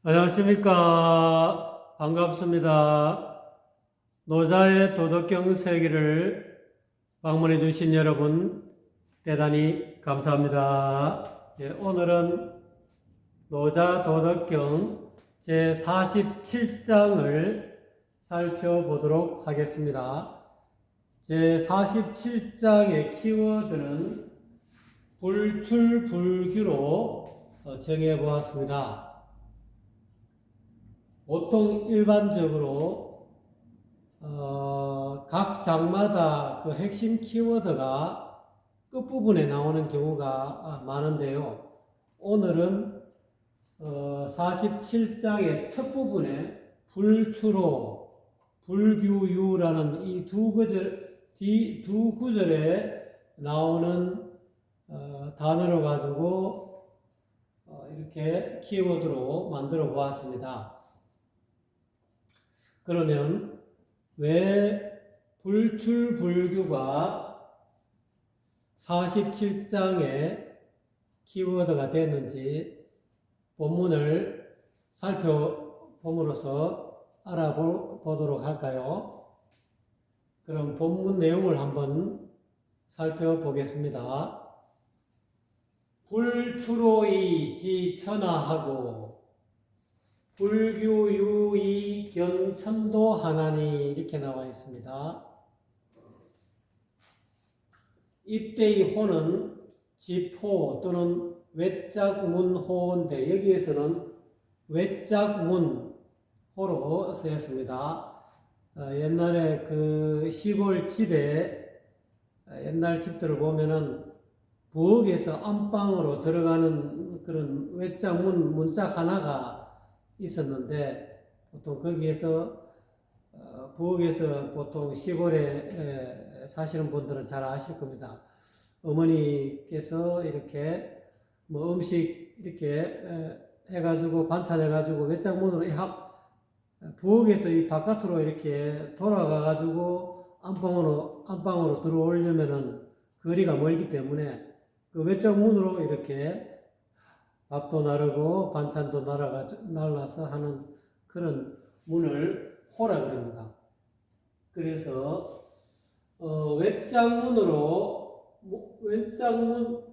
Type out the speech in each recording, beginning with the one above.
안녕하십니까. 반갑습니다. 노자의 도덕경 세계를 방문해 주신 여러분 대단히 감사합니다. 오늘은 노자 도덕경 제47장을 살펴보도록 하겠습니다. 제47장의 키워드는 불출불규로 정해 보았습니다. 보통 일반적으로 각 장마다 그 핵심 키워드가 끝부분에 나오는 경우가 많은데요. 오늘은 47장의 첫 부분에 불출호, 불규유라는 이 두 구절에 나오는 단어를 가지고 이렇게 키워드로 만들어 보았습니다. 그러면 왜 불출불규가 47장의 키워드가 됐는지 본문을 살펴봄으로써 알아보도록 할까요? 그럼 본문 내용을 한번 살펴보겠습니다. 불출호이 지천하하고 불규유이 견천도하나니 이렇게 나와 있습니다. 이때의 호는 지포 또는 외짝문호인데 여기에서는 외짝문호로 쓰였습니다. 옛날에 그 시골 집에 옛날 집들을 보면은 부엌에서 안방으로 들어가는 그런 외짝문 문짝 하나가 있었는데 보통 거기에서 부엌에서 보통 시골에 사시는 분들은 잘 아실 겁니다. 어머니께서 이렇게 뭐 음식 이렇게 해가지고 반찬 해가지고 외짝문으로 부엌에서 이 바깥으로 이렇게 돌아가가지고 안방으로 들어오려면은 거리가 멀기 때문에 그 외짝문으로 이렇게 밥도 나르고 반찬도 날라서 하는 그런 문을 호라 그럽니다. 그래서 외짝문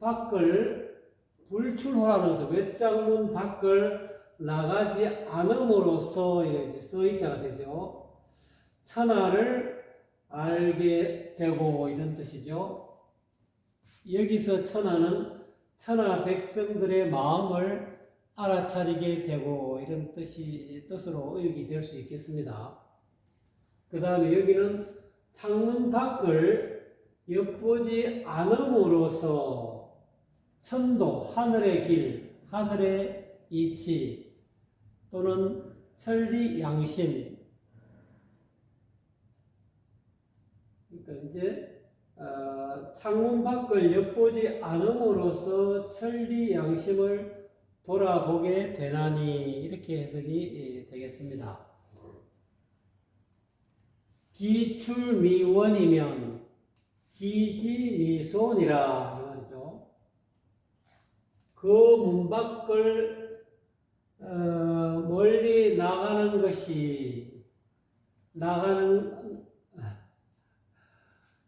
밖을 불출호라면서 외짝문 밖을 나가지 않음으로써 이렇게 써있자가 되죠. 천하를 알게 되고 이런 뜻이죠. 여기서 천하는 천하 백성들의 마음을 알아차리게 되고 이런 뜻으로 의역이 될 수 있겠습니다. 그 다음에 여기는 창문 밖을 엿보지 않음으로써 천도, 하늘의 길, 하늘의 이치 또는 천리 양심 그러니까 이제 창문 밖을 엿보지 않음으로써 천리 양심을 돌아보게 되나니 이렇게 해석이 되겠습니다. 기출미원이면 기지미손이라 이 말이죠. 그 문 밖을 멀리 나가는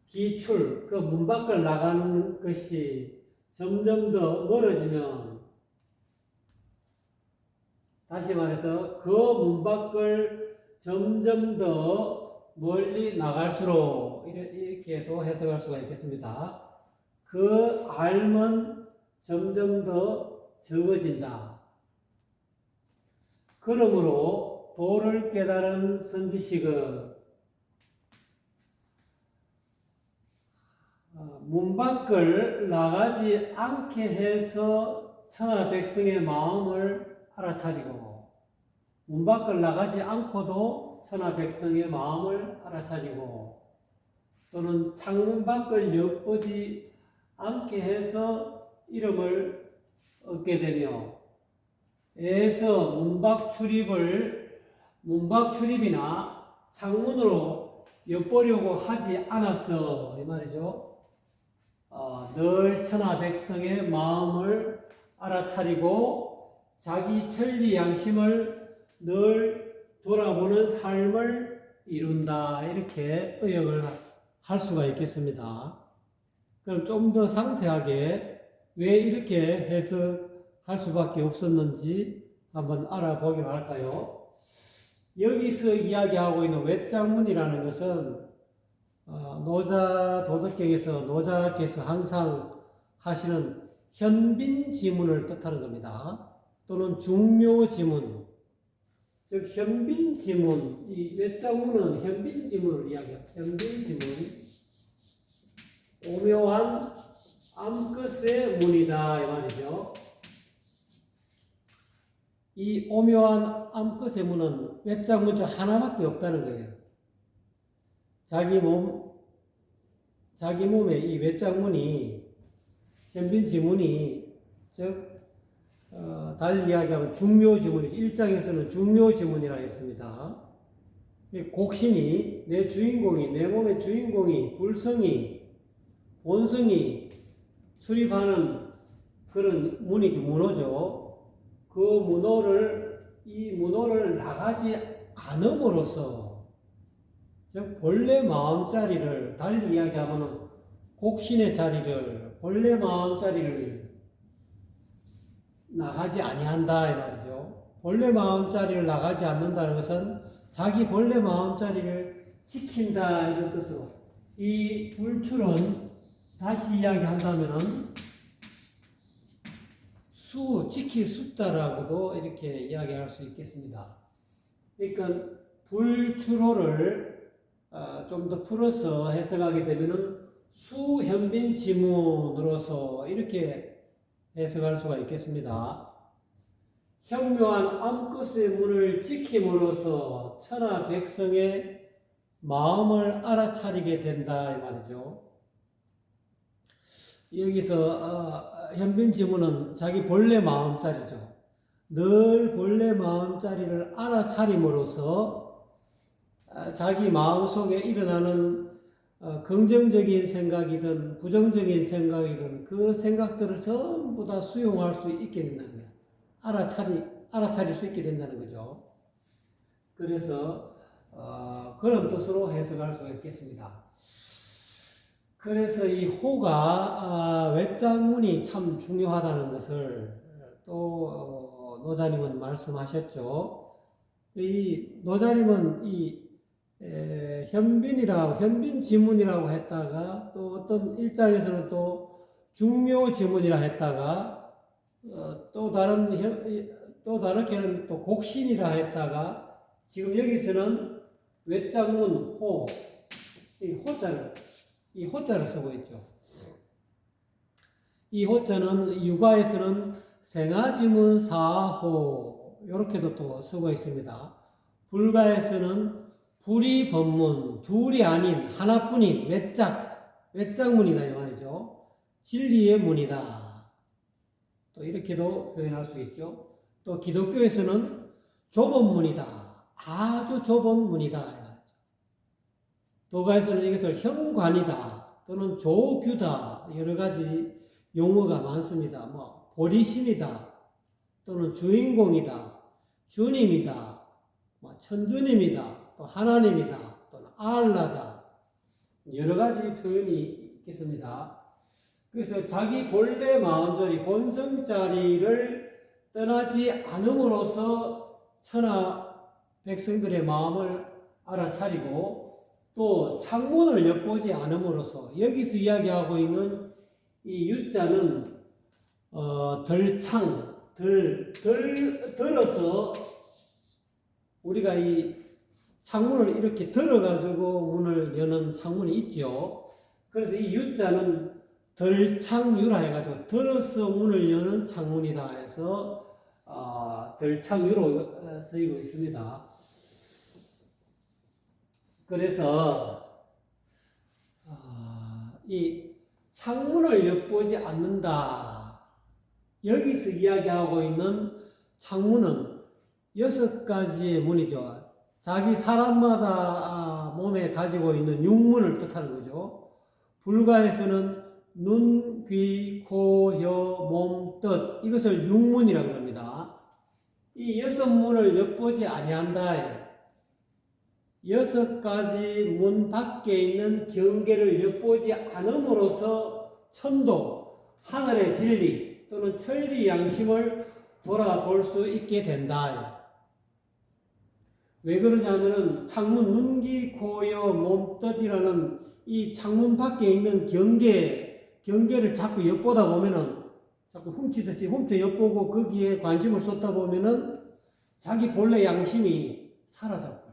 기출, 그 문 밖을 나가는 것이 점점 더 멀어지면, 다시 말해서 그 문 밖을 점점 더 멀리 나갈수록 이렇게도 해석할 수가 있겠습니다. 그 알은 점점 더 적어진다. 그러므로 도를 깨달은 선지식은 문 밖을 나가지 않게 해서 천하 백성의 마음을 알아차리고 문 밖을 나가지 않고도 천하 백성의 마음을 알아차리고 또는 창문 밖을 엿보지 않게 해서 이름을 얻게 되며 에서 문밖 출입이나 창문으로 엿보려고 하지 않았어 이 말이죠. 늘 천하 백성의 마음을 알아차리고 자기 천리 양심을 늘 돌아보는 삶을 이룬다. 이렇게 의역을 할 수가 있겠습니다. 그럼 좀 더 상세하게 왜 이렇게 해석할 수밖에 없었는지 한번 알아보기로 할까요? 여기서 이야기하고 있는 외장문이라는 것은 노자 도덕경에서 노자께서 항상 하시는 현빈 지문을 뜻하는 겁니다. 또는 중묘 지문, 즉 현빈 지문, 이 외장문은 현빈 지문을 이야기합니다. 현빈 지문, 오묘한 암끝의 문이다 이 말이죠. 이 오묘한 암끝의 문은 외장문 중 하나밖에 없다는 거예요. 자기 몸에 이 외장문이 현빈 지문이 즉 달리 이야기하면 중묘 지문이죠. 1장에서는 중묘 지문이라 했습니다. 곡신이 내 주인공이 내 몸의 주인공이 불성이 본성이 출입하는 그런 문이죠. 문호죠. 그 이 문호를 나가지 않음으로써 즉 본래 마음자리를 달리 이야기하면 곡신의 자리를 본래 마음자리를 나가지 아니한다 이 말이죠. 본래 마음자리를 나가지 않는다는 것은 자기 본래 마음자리를 지킨다 이런 뜻으로 이 불출은 다시 이야기한다면은 지킬 숫자라고도 이렇게 이야기할 수 있겠습니다. 그러니까 불출호를 좀 더 풀어서 해석하게 되면은 수현빈 지문으로서 이렇게 해석할 수가 있겠습니다. 현묘한 암끝의 문을 지킴으로써 천하 백성의 마음을 알아차리게 된다 이 말이죠. 여기서 현빈 지문은 자기 본래 마음자리죠. 늘 본래 마음자리를 알아차림으로써 자기 마음속에 일어나는 긍정적인 생각이든 부정적인 생각이든 그 생각들을 전부 다 수용할 수 있게 된다는 거예요. 알아차릴 수 있게 된다는 거죠. 그래서 그런 뜻으로 해석할 수가 있겠습니다. 그래서 이 호가 외장문이 참 중요하다는 것을 또 노자님은 말씀하셨죠. 이 노자님은 이 현빈 지문이라고 했다가 또 어떤 일장에서는 또 중묘 지문이라 했다가 또 다르게는 또 곡신이라 했다가 지금 여기서는 외장문 호, 이 호자를 쓰고 있죠. 이 호자는 유가에서는 생아지문 사호 이렇게도 또 쓰고 있습니다. 불가에서는 불이 법문, 둘이 아닌 하나뿐인 외짝문이다 이 말이죠. 진리의 문이다. 또 이렇게도 표현할 수 있죠. 또 기독교에서는 좁은 문이다. 아주 좁은 문이다 이 말이죠. 도가에서는 이것을 현관이다 또는 조규다 여러 가지 용어가 많습니다. 보리심이다 또는 주인공이다, 주님이다, 천주님이다, 또 하나님이다, 또는 알라다 여러 가지 표현이 있겠습니다. 그래서 자기 본래 마음자리, 본성자리를 떠나지 않음으로써 천하 백성들의 마음을 알아차리고 또 창문을 엿보지 않음으로써 여기서 이야기하고 있는 이 유자는 들어서 우리가 이 창문을 이렇게 들어가지고 문을 여는 창문이 있죠. 그래서 이 유자는 덜창유라 해가지고 들어서 문을 여는 창문이다 해서 덜창유로 쓰이고 있습니다. 그래서 이 창문을 엿보지 않는다. 여기서 이야기하고 있는 창문은 6가지의 문이죠. 자기 사람마다 몸에 가지고 있는 육문을 뜻하는 거죠. 불가에서는 눈, 귀, 코, 혀, 몸, 뜻 이것을 육문이라고 합니다. 이 6문을 엿보지 아니한다. 6가지 문 밖에 있는 경계를 엿보지 않음으로써 천도, 하늘의 진리 또는 천리 양심을 돌아볼 수 있게 된다. 왜 그러냐면은 창문 눈기 고여 몸뜻이라는 이 창문 밖에 있는 경계를 자꾸 엿보다 보면은 자꾸 훔치듯이 훔쳐 엿보고 거기에 관심을 쏟다 보면은 자기 본래 양심이 사라져버려요.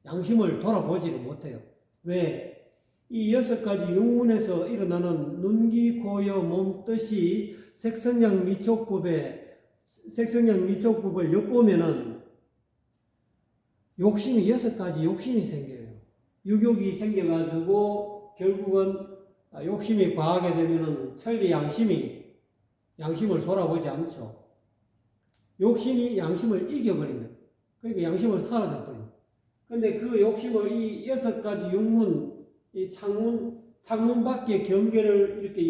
양심을 돌아보지를 못해요. 왜? 이 6가지 육문에서 일어나는 눈기 고여 몸뜻이 색성양 미촉법을 엿보면은 욕심이 6가지 욕심이 생겨요. 유욕이 생겨가지고 결국은 욕심이 과하게 되면은 천리 양심을 돌아보지 않죠. 욕심이 양심을 이겨버린다. 그러니까 양심을 사라져버린다. 근데 그 욕심을 이 6가지 육문, 이 창문 밖의 경계를 이렇게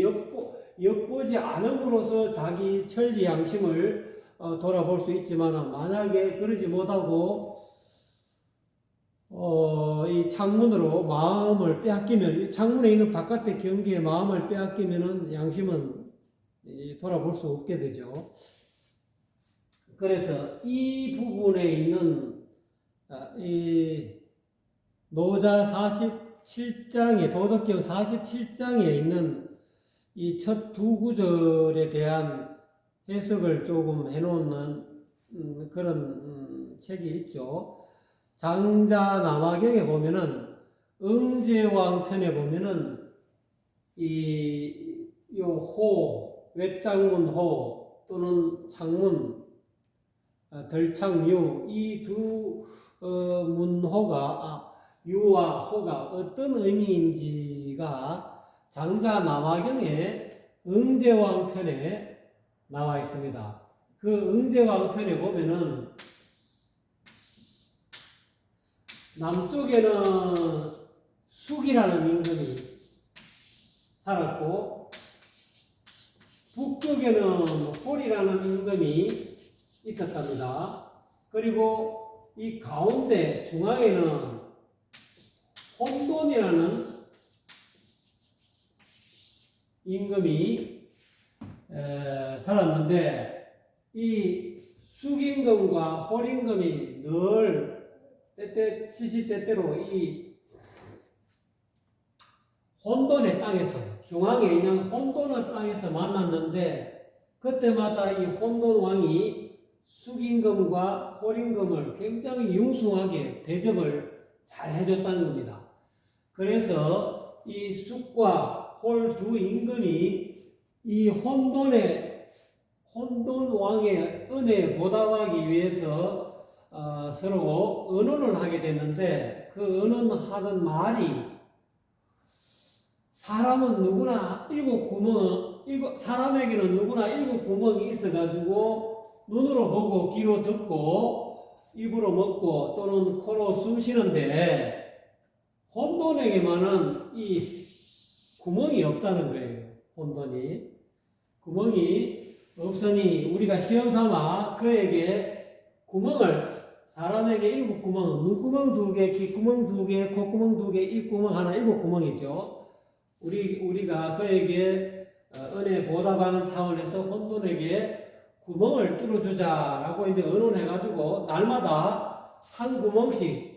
엿보지 않음으로써 자기 천리 양심을 돌아볼 수 있지만, 만약에 그러지 못하고 이 창문으로 마음을 빼앗기면, 창문에 있는 바깥의 경계에 마음을 빼앗기면은 양심은 돌아볼 수 없게 되죠. 그래서 이 부분에 있는 이 노자 47장에, 도덕경 47장에 있는 이 첫 두 구절에 대한 해석을 조금 해놓는 그런 책이 있죠. 장자 남화경에 보면은 응제왕 편에 보면은 요 호, 외장문 호 또는 창문 덜창유, 이 두 문호가 유와 호가 어떤 의미인지가 장자 남화경의 응제왕 편에 나와 있습니다. 그 응제왕 편에 보면은 남쪽에는 숙이라는 임금이 살았고 북쪽에는 홀이라는 임금이 있었답니다. 그리고 이 가운데 중앙에는 혼돈이라는 임금이 살았는데, 이 숙임금과 홀임금이 늘 시시때때로 이 혼돈의 땅에서, 중앙에 있는 혼돈의 땅에서 만났는데, 그때마다 이 혼돈왕이 숙임금과 홀임금을 굉장히 융숭하게 대접을 잘 해줬다는 겁니다. 그래서 이 숙과 홀 두 임금이 이 혼돈왕의 은혜에 보답하기 위해서 서로 의논을 하게 됐는데, 그 의논하는 말이, 사람에게는 누구나 일곱 구멍이 있어가지고 눈으로 보고 귀로 듣고 입으로 먹고 또는 코로 숨 쉬는데, 혼돈에게만은 이 구멍이 없다는 거예요. 혼돈이 구멍이 없으니 우리가 시험삼아 그에게 사람에게 7구멍, 눈구멍 2개, 귓구멍 2개, 콧구멍 2개, 입구멍 하나, 7구멍이죠. 우리가 그에게 은혜 보답하는 차원에서 혼돈에게 구멍을 뚫어주자라고 이제 의논해가지고 날마다 한 구멍씩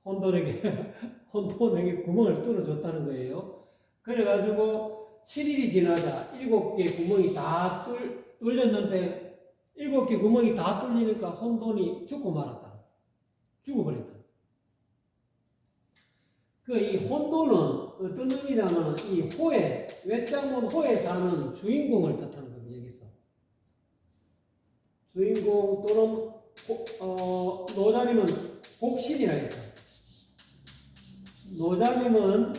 혼돈에게 구멍을 뚫어줬다는 거예요. 그래가지고 7일이 지나자 7개 구멍이 다 뚫렸는데, 7개 구멍이 다 뚫리니까 혼돈이 죽어버렸다. 이 혼돈은 어떤 의미냐면, 이 외장문 호에 사는 주인공을 뜻하는 겁니다. 여기서 주인공 또는 노자님은 곡신이라 했죠. 노자님은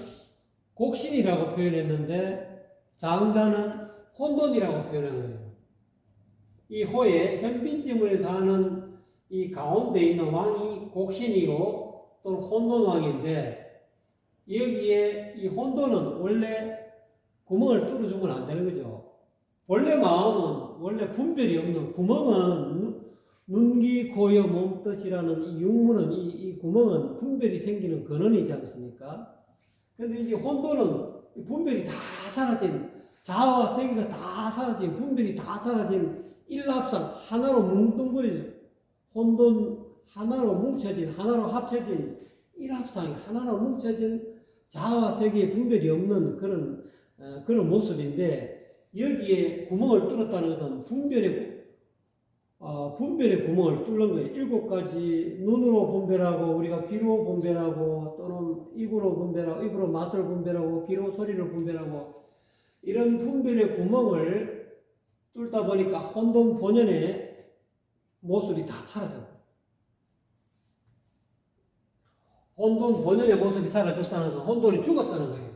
곡신이라고 표현했는데 장자는 혼돈이라고 표현한 거예요. 이 호에 현빈지문에 사는 이 가운데 있는 왕이 곡신이요 또는 혼돈왕인데, 여기에 이 혼돈은 원래 구멍을 뚫어주면 안 되는 거죠. 원래 마음은 원래 분별이 없는, 구멍은 눈기 고여 몸뜻이라는 이 육문은 이 구멍은 분별이 생기는 근원이지 않습니까? 근데 이제 혼돈은 분별이 다 사라진 자아와 세계가 다 사라진 분별이 다 사라진 일합상 하나로 뭉뚱그려진 혼돈 하나로 뭉쳐진 하나로 합쳐진 일합상이 하나로 뭉쳐진 자아와 세계의 분별이 없는 그런 모습인데 여기에 구멍을 뚫었다는 것은 분별의 구멍을 뚫는 거예요. 7가지 눈으로 분별하고 우리가 귀로 분별하고 또는 입으로 분별하고 입으로 맛을 분별하고 귀로 소리를 분별하고 이런 분별의 구멍을 뚫다 보니까 혼돈 본연의 모습이 다 사라졌고 혼돈 본연의 모습이 사라졌다는 것은 혼돈이 죽었다는 거예요.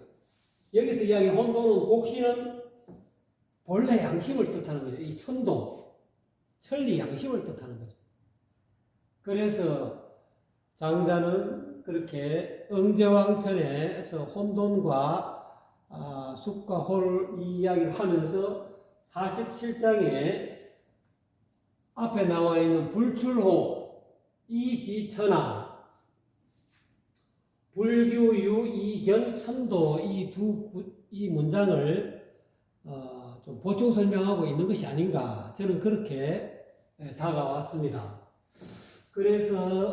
여기서 이야기하는 혼돈은 곡시는 본래 양심을 뜻하는 거죠. 이 천도 천리 양심을 뜻하는 거죠. 그래서 장자는 그렇게 응제왕편에서 혼돈과 숲과 홀 이야기를 하면서 47장에 앞에 나와 있는 불출호, 이지천하, 불규유, 이견, 천도 이 문장을 좀 보충 설명하고 있는 것이 아닌가 저는 그렇게 다가왔습니다. 그래서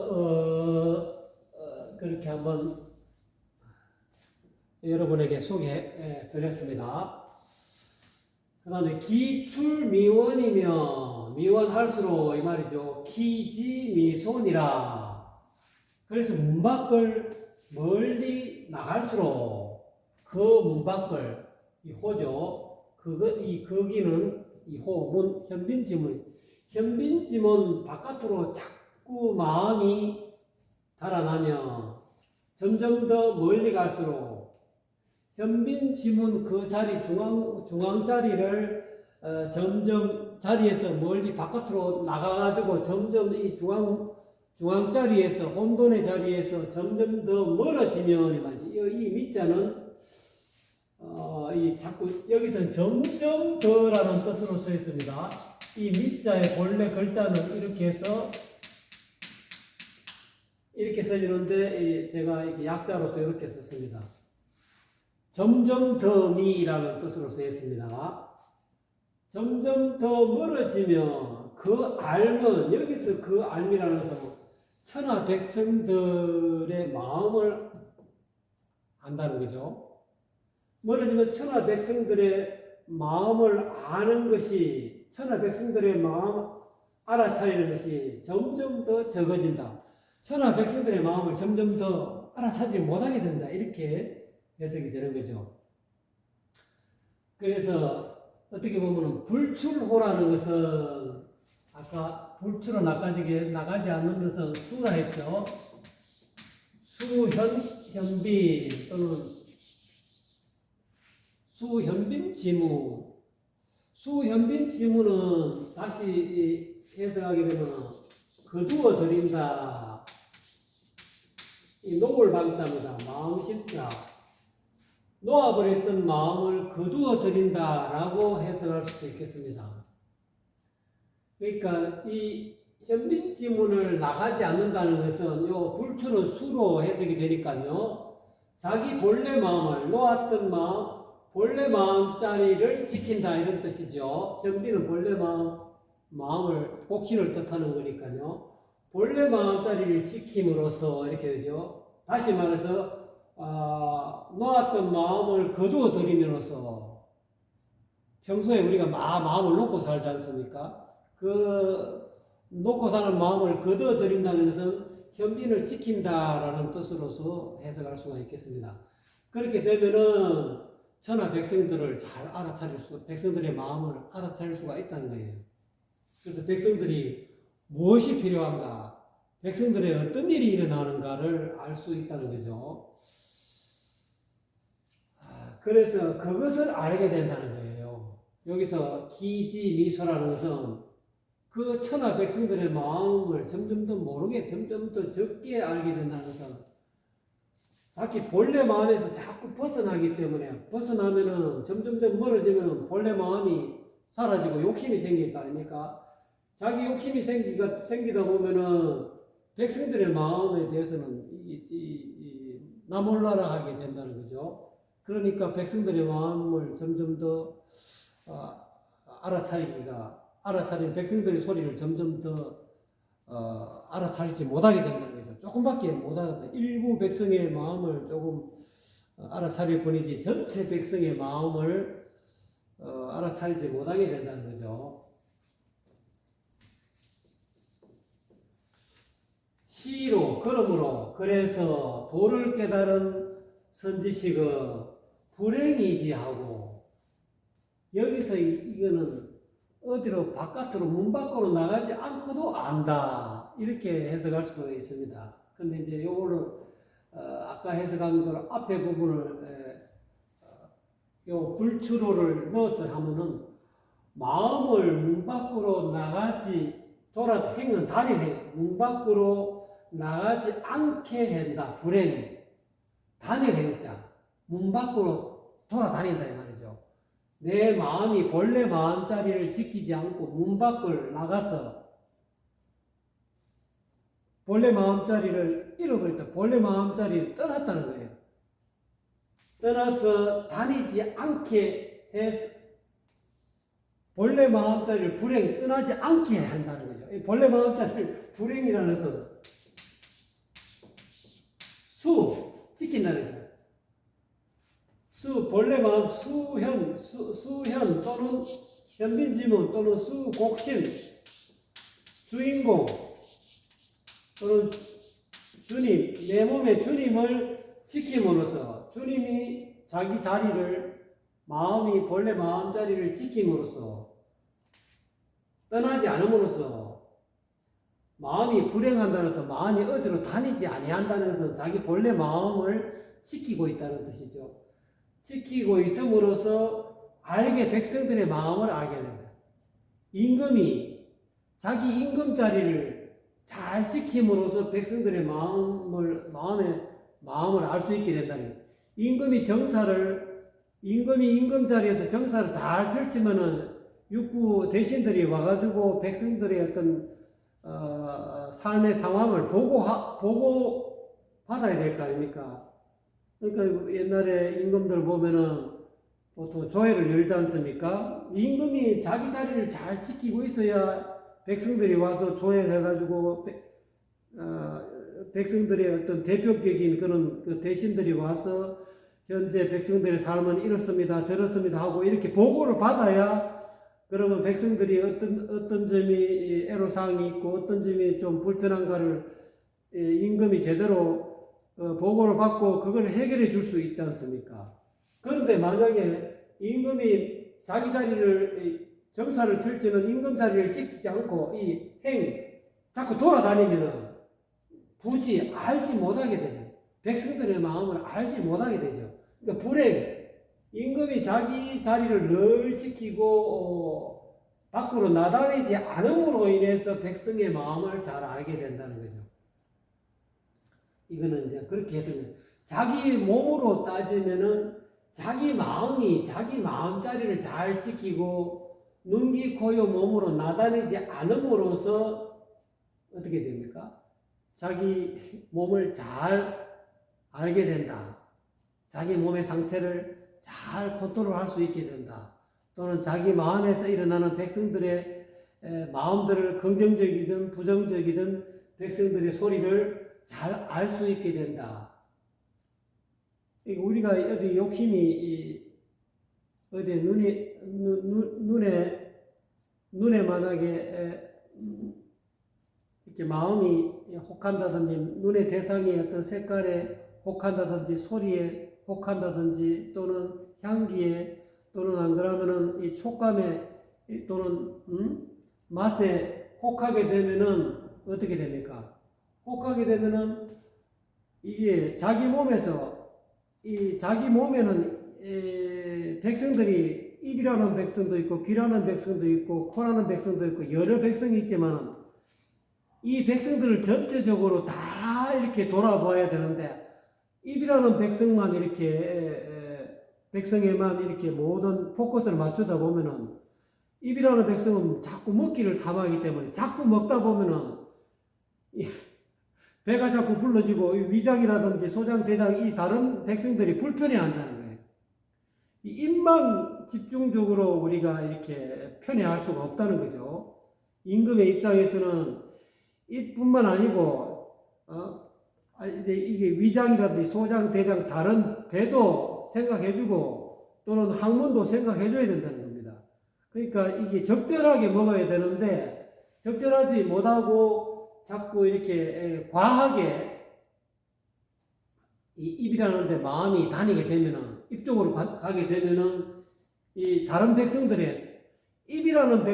그렇게 한번 여러분에게 소개해 드렸습니다. 그 다음에 기출미원이며 미원할수록 이 말이죠. 기지미손이라. 그래서 문 밖을 멀리 나갈수록 그 문 밖을 이 호죠. 이 거기는 이 호, 현빈지문. 현빈지문 바깥으로 자꾸 마음이 달아나며 점점 더 멀리 갈수록 현빈지문 그 자리 중앙 자리를 점점 자리에서 멀리 바깥으로 나가가지고 점점 이 중앙 자리에서 혼돈의 자리에서 점점 더 멀어지면 이 밑자는 이 자꾸 여기서 점점 더라는 뜻으로 써 있습니다. 이 밑자의 본래 글자는 이렇게 해서 이렇게 써지는데 제가 이렇게 약자로서 이렇게 썼습니다. 점점 더 미라는 뜻으로 써 있습니다. 점점 더 멀어지면 그 알은 여기서 그 알미라는 것은 천하 백성들의 마음을 안다는 거죠. 멀어지면 천하 백성들의 마음을 아는 것이 천하 백성들의 마음 알아차리는 것이 점점 더 적어진다. 천하 백성들의 마음을 점점 더 알아차리지 못하게 된다. 이렇게 해석이 되는 거죠. 그래서 어떻게 보면 불출호라는 것은 아까 불출은 나가지 않는 것은 수라 했죠. 수현빈 또는 수현빈지무. 수현빈지무는 다시 해석하게 되면 거두어 드린다. 이 놓을 방자입니다. 마음 심자. 놓아버렸던 마음을 거두어 드린다라고 해석할 수도 있겠습니다. 그러니까 이 현빈지문을 나가지 않는다는 것은 요 불출은 수로 해석이 되니까요. 자기 본래 마음을 놓았던 마음, 본래 마음자리를 지킨다 이런 뜻이죠. 현빈은 본래 마음을 곡신을 뜻하는 거니까요. 본래 마음자리를 지킴으로써 이렇게 되죠. 다시 말해서 놓았던 마음을 거두어 드림으로써 평소에 우리가 마음을 놓고 살지 않습니까? 그 놓고 사는 마음을 거두어 드린다는 것은 현빈을 지킨다라는 뜻으로서 해석할 수가 있겠습니다. 그렇게 되면은 천하 백성들을 잘 백성들의 마음을 알아차릴 수가 있다는 거예요. 그래서 백성들이 무엇이 필요한가, 백성들의 어떤 일이 일어나는가를 알 수 있다는 거죠. 그래서 그것을 알게 된다는 거예요. 여기서 기지미소라는 것은 그 천하 백성들의 마음을 점점 더 모르게, 점점 더 적게 알게 된다는 것은 자기 본래 마음에서 자꾸 벗어나기 때문에 벗어나면은 점점 더 멀어지면 본래 마음이 사라지고 욕심이 생길 거 아닙니까? 자기 욕심이 생기다 보면은 백성들의 마음에 대해서는 나몰라라 하게 된다는 거죠. 그러니까 백성들의 마음을 점점 더 알아차린 백성들의 소리를 점점 더 알아차리지 못하게 된다는 거죠. 조금밖에 못하거든. 일부 백성의 마음을 조금 알아차릴 뿐이지 전체 백성의 마음을 알아차리지 못하게 된다는 거죠. 시로 그러므로 그래서 도를 깨달은 선지식은 불행이지 하고 여기서 이거는 어디로 바깥으로 문 밖으로 나가지 않고도 안다 이렇게 해석할 수도 있습니다. 근데 이제 요거를 아까 해석한 걸 앞에 부분을 요 불추로를 넣어서 하면은 마음을 문 밖으로 나가지 행은 다른 행 문 밖으로 나가지 않게 한다. 불행 다닐 행자 문 밖으로 돌아다닌다 이 말이죠. 내 마음이 본래 마음자리를 지키지 않고 문 밖을 나가서 본래 마음자리를 잃어버렸다. 본래 마음자리를 떠났다는 거예요. 떠나서 다니지 않게 해서 본래 마음자리를 떠나지 않게 한다는 거죠. 본래 마음자리를 불행이라는 것은 지킨다는 거예요. 본래 마음 수현 또는 현빈지문 또는 수곡신 주인공 또는 주님 내 몸의 주님을 지킴으로써 주님이 자기 자리를 마음이 본래 마음 자리를 지킴으로써 떠나지 않음으로써 마음이 불행한다는 것은 마음이 어디로 다니지 아니한다는 것은 자기 본래 마음을 지키고 있다는 뜻이죠. 지키고 있음으로써 백성들의 마음을 알게 된다. 임금이 자기 임금 자리를 잘 지킴으로써 백성들의 마음을 알 수 있게 된다는 임금이 임금 자리에서 정사를 잘 펼치면은 육부 대신들이 와가지고 백성들의 어떤 삶의 상황을 보고 받아야 될 거 아닙니까? 그러니까 옛날에 임금들 보면은 보통 조회를 열지 않습니까? 임금이 자기 자리를 잘 지키고 있어야 백성들이 와서 조회를 해가지고 백성들의 어떤 대표격인 그런 그 대신들이 와서 현재 백성들의 삶은 이렇습니다, 저렇습니다 하고 이렇게 보고를 받아야 그러면 백성들이 어떤 점이 애로사항이 있고 어떤 점이 좀 불편한가를 임금이 제대로 보고를 받고 그걸 해결해 줄 수 있지 않습니까? 그런데 만약에 임금이 자기 자리를 정사를 펼치는 임금 자리를 지키지 않고 자꾸 돌아다니면은 부지 알지 못하게 되죠. 백성들의 마음을 알지 못하게 되죠. 그러니까 임금이 자기 자리를 늘 지키고 밖으로 나다니지 않음으로 인해서 백성의 마음을 잘 알게 된다는 거죠. 이거는 이제 그렇게 해서 자기 몸으로 따지면은 자기 마음자리를 잘 지키고 눈, 귀, 코, 요 몸으로 나다니지 않음으로써 어떻게 됩니까? 자기 몸을 잘 알게 된다. 자기 몸의 상태를 잘 컨트롤할 수 있게 된다. 또는 자기 마음에서 일어나는 백성들의 마음들을 긍정적이든 부정적이든 백성들의 소리를 잘 알 수 있게 된다. 우리가 어디 욕심이 어디 눈에 만약에 이렇게 마음이 혹한다든지 눈의 대상이 어떤 색깔에 혹한다든지 소리에 혹한다든지 또는 향기에 또는 안 그러면은 이 촉감에 또는 맛에 혹하게 되면은 어떻게 됩니까? 혹하게 되면은 이게 자기 몸에는 백성들이 입이라는 백성도 있고 귀라는 백성도 있고 코라는 백성도 있고 여러 백성이 있지만 이 백성들을 전체적으로 다 이렇게 돌아봐야 되는데 입이라는 백성만 백성에만 이렇게 모든 포커스를 맞추다 보면은 입이라는 백성은 자꾸 먹기를 탐하기 때문에 자꾸 먹다 보면은 배가 자꾸 불러지고 위장이라든지 소장, 대장 이 다른 백성들이 불편해한다는 거예요. 이 입만 집중적으로 우리가 이렇게 편애할 수가 없다는 거죠. 임금의 입장에서는 입뿐만 아니고 이게 위장이라든지 소장, 대장 다른 배도 생각해주고 또는 항문도 생각해줘야 된다는 겁니다. 그러니까 이게 적절하게 먹어야 되는데 적절하지 못하고 자꾸 이렇게 과하게 이 입이라는 데 마음이 다니게 되면은 입 쪽으로 가게 되면은 이 다른 백성들의 입이라는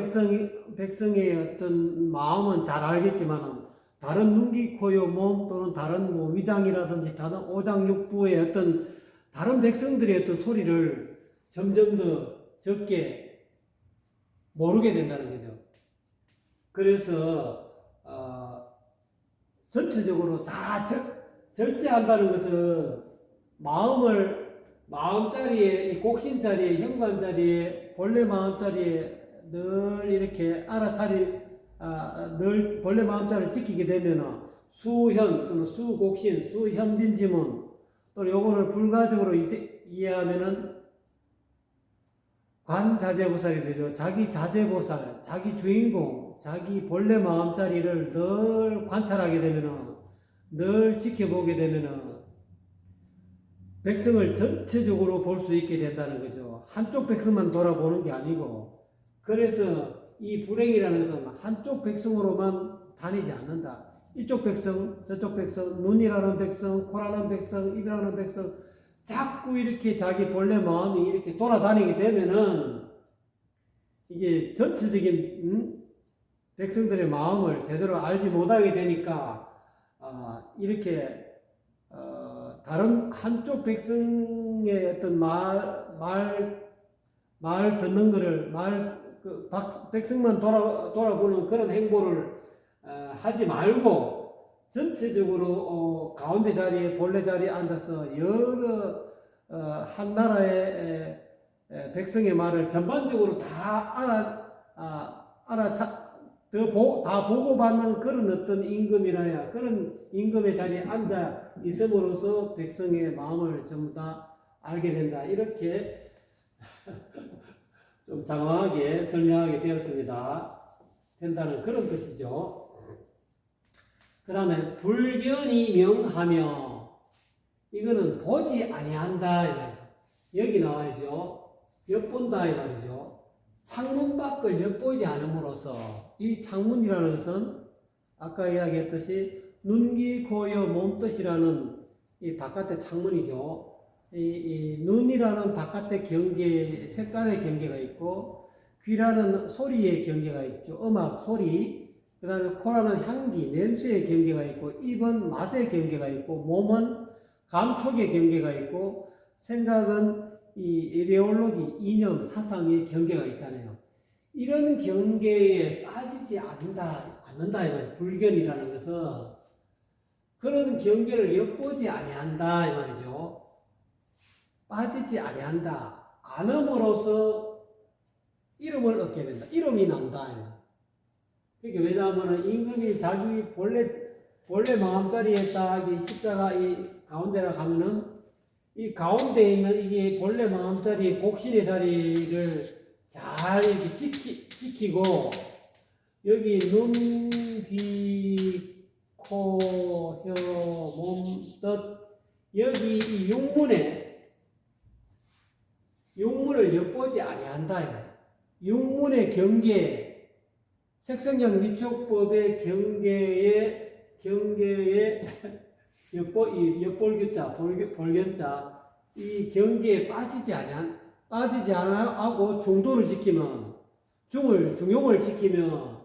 백성의 어떤 마음은 잘 알겠지만 다른 눈, 귀, 코, 요, 몸 또는 다른 뭐 위장이라든지 다른 오장육부의 어떤 다른 백성들의 어떤 소리를 점점 더 적게 모르게 된다는 거죠. 그래서 전체적으로 다 절제한다는 것은 마음자리에, 이 곡신자리에, 현관자리에, 본래 마음자리에 늘 이렇게 늘 본래 마음자리를 지키게 되면 수현 또는 수곡신, 수현빈지문 또 요거를 불가적으로 이해하면은 관자재보살이 되죠. 자기 자재보살, 자기 주인공, 자기 본래 마음자리를 늘 관찰하게 되면은 늘 지켜보게 되면은 백성을 전체적으로 볼 수 있게 된다는 거죠. 한쪽 백성만 돌아보는 게 아니고 그래서 이 불행이라는 것은 한쪽 백성으로만 다니지 않는다. 이쪽 백성, 저쪽 백성, 눈이라는 백성, 코라는 백성, 입이라는 백성 자꾸 이렇게 자기 본래 마음이 이렇게 돌아다니게 되면은 이게 전체적인 백성들의 마음을 제대로 알지 못하게 되니까 이렇게 다른 한쪽 백성의 어떤 말 듣는 거를 백성만 돌아보는 그런 행보를 하지 말고 전체적으로 가운데 자리에 본래 자리에 앉아서 여러 한 나라의 백성의 말을 전반적으로 다 보고받는 그런 어떤 임금이라야 그런 임금의 자리에 앉아 있음으로써 백성의 마음을 전부 다 알게 된다. 이렇게 좀 장황하게 설명하게 되었습니다. 된다는 그런 뜻이죠. 그 다음에 불견이 명하며 이거는 보지 아니한다 이 말이죠. 여기 나와야죠. 엿본다 이 말이죠. 창문 밖을 엿보지 않음으로써 이 창문이라는 것은 아까 이야기했듯이 눈, 귀, 코, 여, 몸뜻이라는 이 바깥의 창문이죠. 이 눈이라는 바깥의 경계, 색깔의 경계가 있고 귀라는 소리의 경계가 있죠. 음악, 소리. 그 다음에 코라는 향기, 냄새의 경계가 있고 입은 맛의 경계가 있고 몸은 감촉의 경계가 있고 생각은 이 이데올로기, 이념, 사상의 경계가 있잖아요. 이런 경계에 빠지지 않는다 이 말이에요. 불견이라는 것은 그런 경계를 엿보지 아니한다 이 말이죠. 빠지지 아니한다. 안음으로써 이름을 얻게 된다. 이름이 난다. 그러니까 왜냐하면 임금이 자기 본래 마음자리에 딱 이 십자가 이 가운데라 가면은 이 가운데에 있는 이게 본래 마음자리 곡신의 자리를 잘 이렇게 지키고 여기 눈, 귀, 코, 혀, 몸, 뜻 여기 이 육문을 엿보지 아니한다. 육문의 경계 색성량 위촉법의 경계에 엿볼규자, 볼견자 이 경계에 빠지지 않아하고 중도를 지키면 중용을 지키면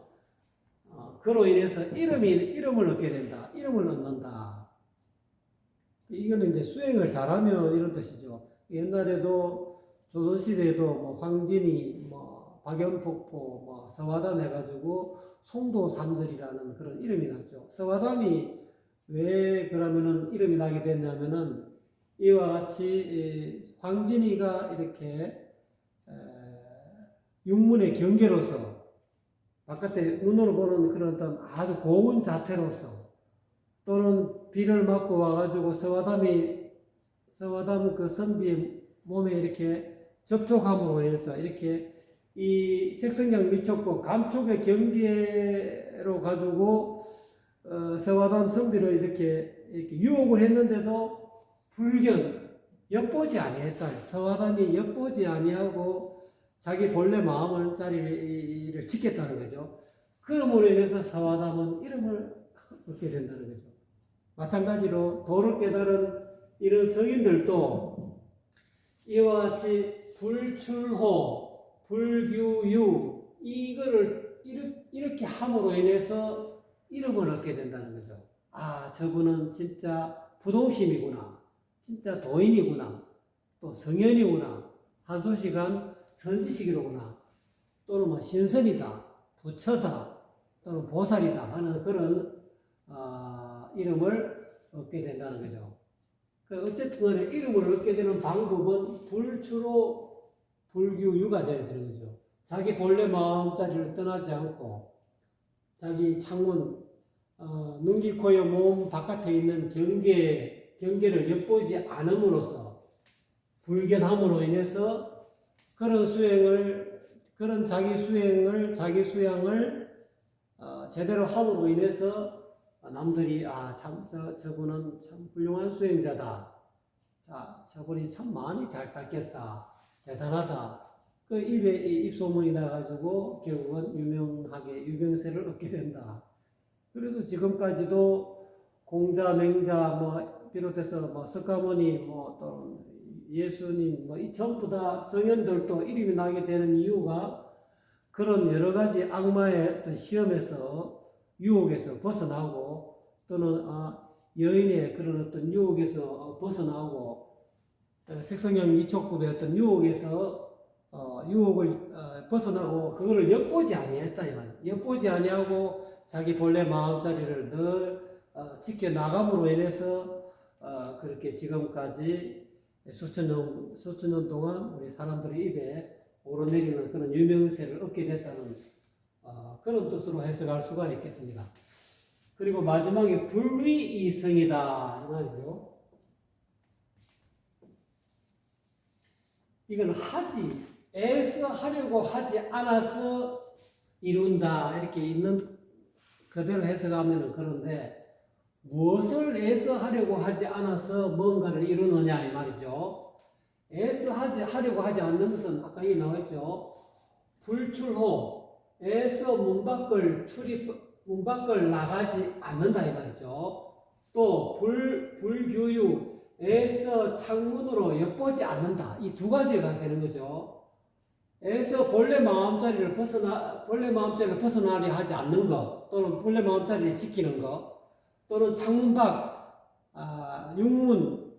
그로 인해서 이름을 얻게 된다. 이름을 얻는다. 이거는 이제 수행을 잘하면 이런 뜻이죠. 옛날에도 조선시대에도 뭐 황진이 박연폭포 서화담 해가지고 송도삼설이라는 그런 이름이 났죠. 서화담이 왜 그러면은 이름이 나게 됐냐면은 이와 같이 황진이가 이렇게 육문의 경계로서 바깥에 눈으로 보는 그런 어떤 아주 고운 자태로서 또는 비를 맞고 와가지고 서와담 그 선비의 몸에 이렇게 접촉함으로 인해서 이렇게 이 색성경 미촉법 감촉의 경계로 가지고 서와담 선비를 이렇게 유혹을 했는데도 불견 엿보지 아니했다. 서와담이 엿보지 아니하고 자기 본래 마음을 자리를 지켰다는 거죠. 그러므로 인해서 서와담은 이름을 얻게 된다는 거죠. 마찬가지로 도를 깨달은 이런 성인들도 이와 같이 불출호, 불규유 이거를 이렇게 함으로 인해서 이름을 얻게 된다는 거죠. 아, 저분은 진짜 부동심이구나. 진짜 도인이구나. 또 성현이구나. 한소시간 선지식이로구나. 또는 뭐 신선이다. 부처다. 또는 보살이다 하는 그런 이름을 얻게 된다는 거죠. 어쨌든 간에 이름을 얻게 되는 방법은 불추로 불규유가 되는 거죠. 자기 본래 마음자리를 떠나지 않고 자기 창문, 눈, 귀, 코, 몸 바깥에 있는 경계를 엿보지 않음으로써 불견함으로 인해서 그런 자기 수양을 제대로 함으로 인해서 남들이 저분은 참 훌륭한 수행자다. 자, 저분이 참 많이 잘 닦겠다. 대단하다. 그 입에 입소문이 나가지고 결국은 유명세를 얻게 된다. 그래서 지금까지도 공자, 맹자 비롯해서 석가모니 또 예수님 이 전부 다 성현들도 이름이 나게 되는 이유가 그런 여러 가지 악마의 어떤 시험에서 유혹에서 벗어나고 또는 여인의 그런 어떤 유혹에서 벗어나고 색성형 미촉법의 어떤 유혹에서 유혹을 벗어나고 그거를 엿보지 아니했다 이 말이에요. 엿보지 아니하고 자기 본래 마음자리를 늘 지켜 나감으로 인해서 그렇게 지금까지 수천 년 동안 우리 사람들의 입에 오르내리는 그런 유명세를 얻게 됐다는 그런 뜻으로 해석할 수가 있겠습니다. 그리고 마지막에 불위이성이다 이 말이죠. 이건 애써 하려고 하지 않아서 이룬다 이렇게 있는 그대로 해석하면 그런데 무엇을 애써 하려고 하지 않아서 뭔가를 이루느냐 이 말이죠. 애써 하려고 하지 않는 것은 아까 이 나왔죠. 불출호 애써 문 밖을 나가지 않는다 이 말이죠. 또 불규유 애써 창문으로 엿보지 않는다. 이 두 가지가 되는 거죠. 애써 본래 마음자리를 벗어나려 하지 않는 것, 또는 본래 마음자리를 지키는 것, 또는 창문 밖, 육문,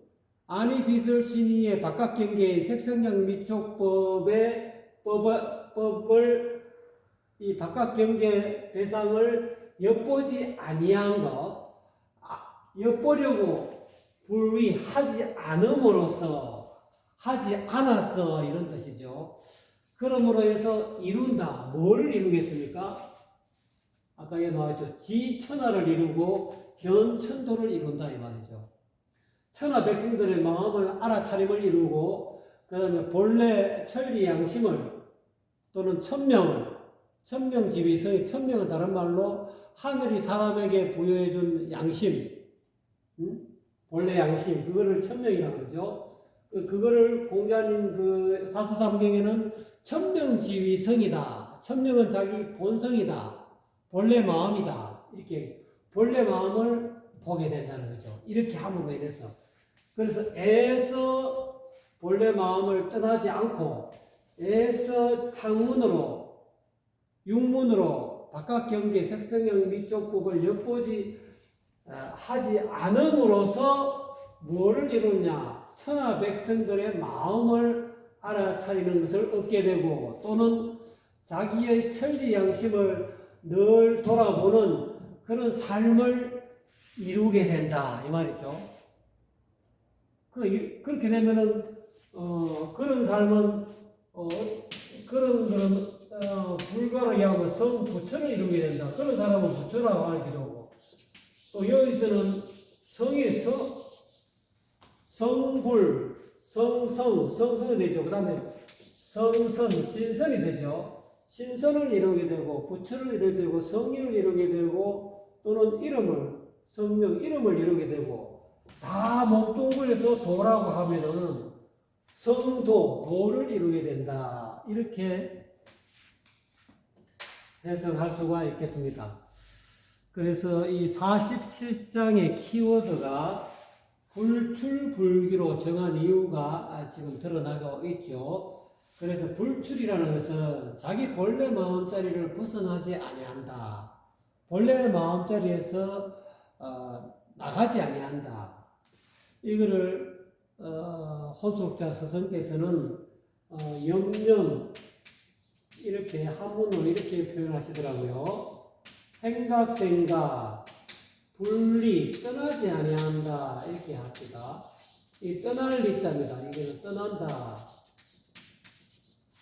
안이 빛을 신이의 바깥 경계인 색성량 미촉법의 법을 이 바깥 경계 대상을 엿보지 아니한 것, 엿보려고 불위하지 않음으로써 하지 않았어 이런 뜻이죠. 그러므로 해서 이룬다. 뭐를 이루겠습니까? 아까 나왔죠. 지천하를 이루고 견천도를 이룬다 이 말이죠. 천하 백성들의 마음을 알아차림을 이루고 그 다음에 본래 천리 양심을 또는 천명지비성이 천명은 다른 말로 하늘이 사람에게 부여해준 양심, 본래 양심, 그거를 천명이라고 그러죠. 그거를 공자님 그 사수삼경에는 천명지위성이다. 천명은 자기 본성이다. 본래 마음이다. 이렇게 본래 마음을 보게 된다는 거죠. 이렇게 함으로 인해서. 그래서 애써 본래 마음을 떠나지 않고 애써 창문으로 육문으로 바깥 경계 색성형 미촉법을 엿보지 하지 않음으로써 무엇을 이루느냐? 천하 백성들의 마음을 알아차리는 것을 얻게 되고 또는 자기의 천리 양심을 늘 돌아보는 그런 삶을 이루게 된다 이 말이죠. 그렇게 되면은 그런 삶은 그런 거는 불가능하게 하면 성부처를 이루게 된다. 그런 사람은 부처라고 하기도 하고, 또 여기서는 성이 성불, 성성이 되죠. 그 다음에 성선, 신선이 되죠. 신선을 이루게 되고, 부처를 이루게 되고, 성인을 이루게 되고, 또는 성명, 이름을 이루게 되고, 다 목동굴에서 도라고 하면은 도를 이루게 된다. 이렇게 해석할 수가 있겠습니다. 그래서 이 47장의 키워드가 불출불기로 정한 이유가 지금 드러나고 있죠. 그래서 불출이라는 것은 자기 본래 마음자리를 벗어나지 아니한다. 본래 마음자리에서 나가지 아니한다. 이거를 혼속자 스승께서는 염념 이렇게 한문으로 이렇게 표현하시더라고요. 생각 분리 떠나지 아니한다 이렇게 합니다. 이 떠날 리자입니다. 이거는 떠난다.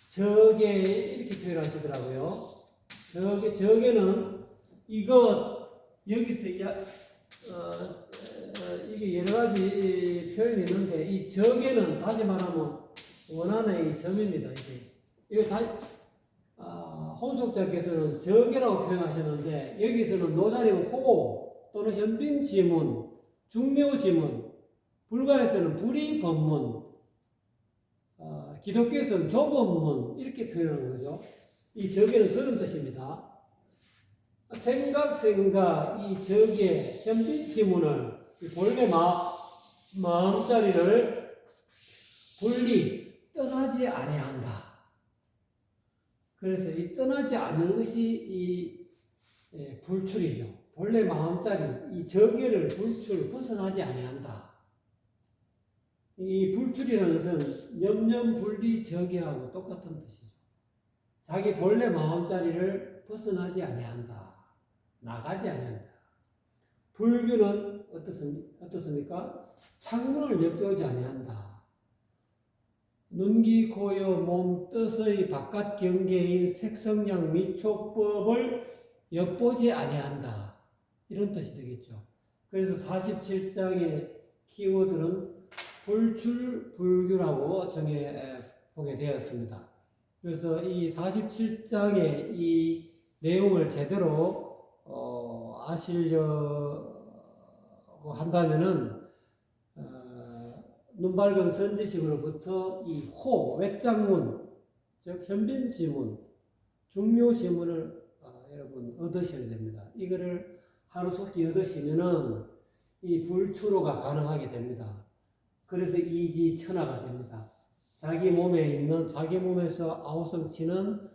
저게 이렇게 표현하시더라고요. 저게는 이것 여기서 이게 여러 가지 표현이 있는데 이 저게는 다시 말하면 원하는 이 점입니다. 이거 혼속자께서는 저게라고 표현하셨는데 여기서는 노자리는 호 또는 현빈 지문, 중묘 지문, 불가에서는 불이 법문, 기독교에서는 조법문 이렇게 표현하는 거죠. 이 저게는 그런 뜻입니다. 생각 이 저게 현빈 지문을 본래 마음자리를 떠나지 아니한다. 그래서 이 떠나지 않는 것이 이 불출이죠. 본래 마음자리 이 저계를 벗어나지 아니한다. 이 불출이라는 것은 염념분리 저계하고 똑같은 뜻이죠. 자기 본래 마음자리를 벗어나지 아니한다. 나가지 아니한다. 불교는 어떻습니까? 창문을 엿보지 아니한다. 눈기 고여 몸 뜻의 바깥 경계인 색성량 미촉법을 엿보지 아니한다. 이런 뜻이 되겠죠. 그래서 47장의 키워드는 불출불규라고 정해보게 되었습니다. 그래서 이 47장의 이 내용을 제대로 아시려고 한다면은 눈밝은 선지식으로부터 이 외장문, 즉 현빈지문, 중묘지문을 여러분 얻으셔야 됩니다. 이거를 하루속히 얻으시면은 이 불출호가 가능하게 됩니다. 그래서 이지천하가 됩니다. 자기 몸에서 아우성치는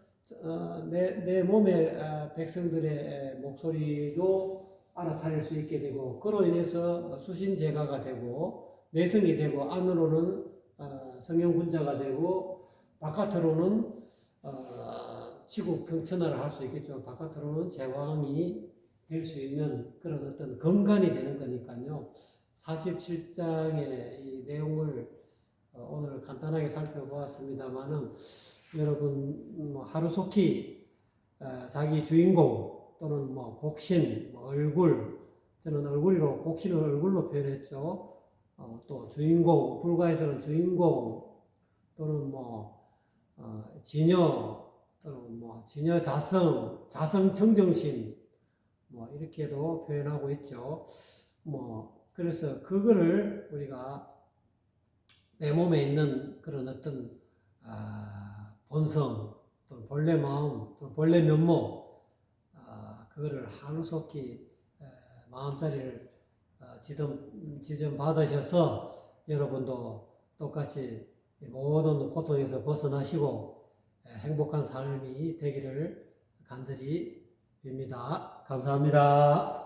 내 몸의 백성들의 목소리도 알아차릴 수 있게 되고, 그로 인해서 수신제가가 되고 내성이 되고, 안으로는 성령군자가 되고, 바깥으로는 지국평천하를 할 수 있겠죠. 바깥으로는 제왕이 될 수 있는 그런 어떤 건간이 되는 거니까요. 47장의 이 내용을 오늘 간단하게 살펴보았습니다만은, 여러분 하루속히 자기 주인공 또는 곡신, 얼굴, 저는 얼굴로 곡신을 얼굴로 표현했죠. 또 주인공, 불가에서는 주인공 또는 진여 또는 진여 자성 청정신 이렇게도 표현하고 있죠. 그래서 그거를 우리가 내 몸에 있는 그런 어떤 본성, 또 본래 마음, 또 본래 면목, 그거를 하루속히 마음자리를 지점 받으셔서 여러분도 똑같이 모든 고통에서 벗어나시고 행복한 삶이 되기를 간절히 빕니다. 감사합니다.